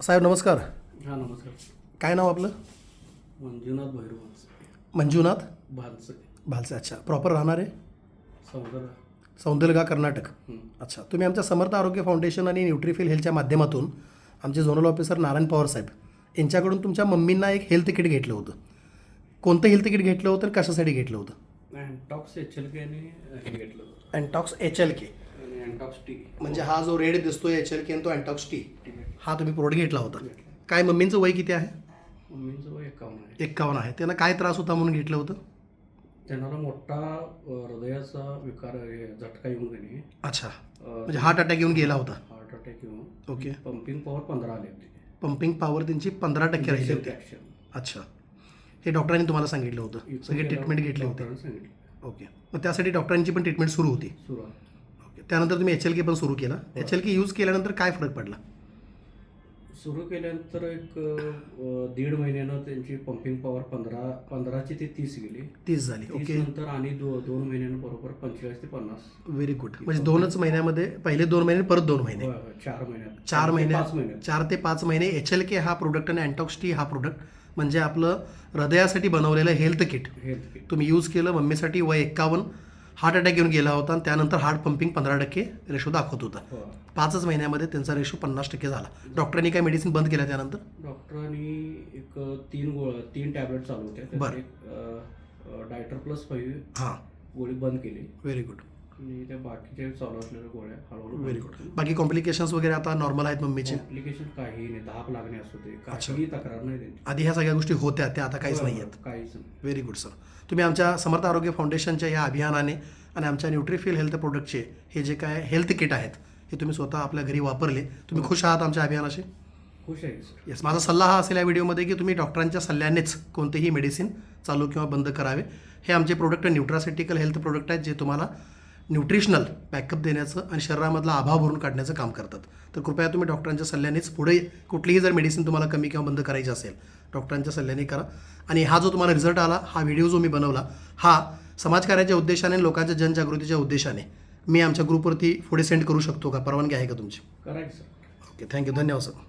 साहेब नमस्कार. हां नमस्कार. काय नाव आपलं? मंजुनाथ भैरवंश मंजुनाथ भालसे भालसे. अच्छा, प्रॉपर राहणार आहे सौंदर्य. सौंदर्यगा कर्नाटक. अच्छा, तुम्ही आमच्या समर्थ आरोग्य फाउंडेशन आणि न्यूट्रीफिल हेल्थच्या माध्यमातून आमचे झोनल ऑफिसर नारायण पवार साहेब यांच्याकडून तुमच्या मम्मींना एक हेल्थ किट घेतलं होतं. कोणतं हेल्थ किट घेतलं होतं, कशासाठी घेतलं होतं? अँटॉक्स HLK ने हे घेतलं होतं अँटॉक्स HLK आणि अँटॉक्स टी. म्हणजे हा जो रेड दिसतोय HLK आणि तो अँटॉक्स टी, हा तुम्ही प्रोडक्ट घेतला होता. काय मम्मींचं वय किती आहे? मम्मींचं वय 51 आहे. 51 आहे. त्यांना काय त्रास होता म्हणून घेतलं होतं? त्यांना मोठा हृदयाचा विकार झटका येऊन गेली. अच्छा, म्हणजे हार्ट अटॅक येऊन गेला होता. हार्ट अटॅक येऊन ओके. पंपिंग पॉवर 15 आले होते. पंपिंग पॉवर त्यांची 15% राहिली होती. ॲक्शन अच्छा, हे डॉक्टरांनी तुम्हाला सांगितलं होतं, सगळे ट्रीटमेंट घेतली होती. सांगितलं ओके, मग त्यासाठी डॉक्टरांची पण ट्रीटमेंट सुरू होती. सुरू. ओके, त्यानंतर तुम्ही HLK पण सुरू केला. HLK यूज केल्यानंतर काय फरक पडला? सुरू केल्यानंतर एक 1.5 महिन्यानं त्यांची पंपिंग पॉवर 15ची ते 30 गेली. 30 झाली. 30 ओके, नंतर आणि 2 महिन्यानं बरोबर 45 ते 50. Very good. म्हणजे 2च महिन्यामध्ये, पहिले 2 महिने, परत 2 महिने, 4 महिन्यात 4 महिन्यात, 5 महिन्यात 4 ते 5 महिने HLK हा प्रोडक्ट आणि अँटॉक्स टी हा प्रोडक्ट म्हणजे आपलं हृदयासाठी बनवलेलं हेल्थ किट हेल्थ किट. तुम्ही यूज केलं. मम्मीसाठी वय 51, हार्ट अटॅक येऊन गेला होता आणि त्यानंतर हार्ट पंपिंग 15% रेशो दाखवत होता. 5च महिन्यामध्ये त्यांचा रेशो 50% झाला. डॉक्टरांनी काय मेडिसिन बंद केल्या त्यानंतर? डॉक्टरांनी एक 3 टॅबलेट चालू होत्या. बरं. एक डायटर प्लस 5 हां, गोळी बंद केली व्हेरी गुड, आणि त्या बाकीच्या चालू असलेल्या गोळ्या हळूहळू व्हेरी गुड. बाकी कॉम्प्लिकेशन्स वगैरे आता नॉर्मल आहेत मम्मीचे? कॉम्प्लिकेशन काही नाही. धाप लागणे असू दे, काहीही तक्रार नाही त्यांची. आधी ह्या सगळ्या गोष्टी होत्या, त्या आता काहीच नाही आहेत. काहीच नाही. Very good sir. तुम्ही आमच्या समर्थ आरोग्य फाउंडेशनच्या या अभियानाने आणि आमच्या न्यूट्रीफिल हेल्थ प्रोडक्टचे हे जे काय हेल्थ किट आहेत हे तुम्ही स्वतः आपल्या घरी वापरले. तुम्ही खुश आहात आमच्या अभियानाशी? खुश आहे सर. येस. माझा सल्ला हा असेल या व्हिडिओमध्ये की तुम्ही डॉक्टरांच्या सल्ल्यानेच कोणतेही मेडिसिन चालू किंवा बंद करावे. हे आमचे प्रोडक्ट न्यूट्रासिटिकल हेल्थ प्रोडक्ट आहेत जे तुम्हाला न्यूट्रिशनल बॅकअप देण्याचं आणि शरीरामधला अभाव भरून काढण्याचं काम करतात. तर कृपया तुम्ही डॉक्टरांच्या सल्ल्यानेच पुढे कुठलीही जर मेडिसिन तुम्हाला कमी किंवा बंद करायची असेल डॉक्टरांच्या सल्ल्याने करा. आणि हा जो तुम्हाला रिझल्ट आला, हा व्हिडिओ जो मी बनवला, हा समाजकार्याच्या उद्देशाने आणि लोकांच्या जनजागृतीच्या उद्देशाने मी आमच्या ग्रुपवरती पुढे सेंड करू शकतो का? परवानगी आहे का तुमची? करायचं सर. ओके, थँक्यू, धन्यवाद सर.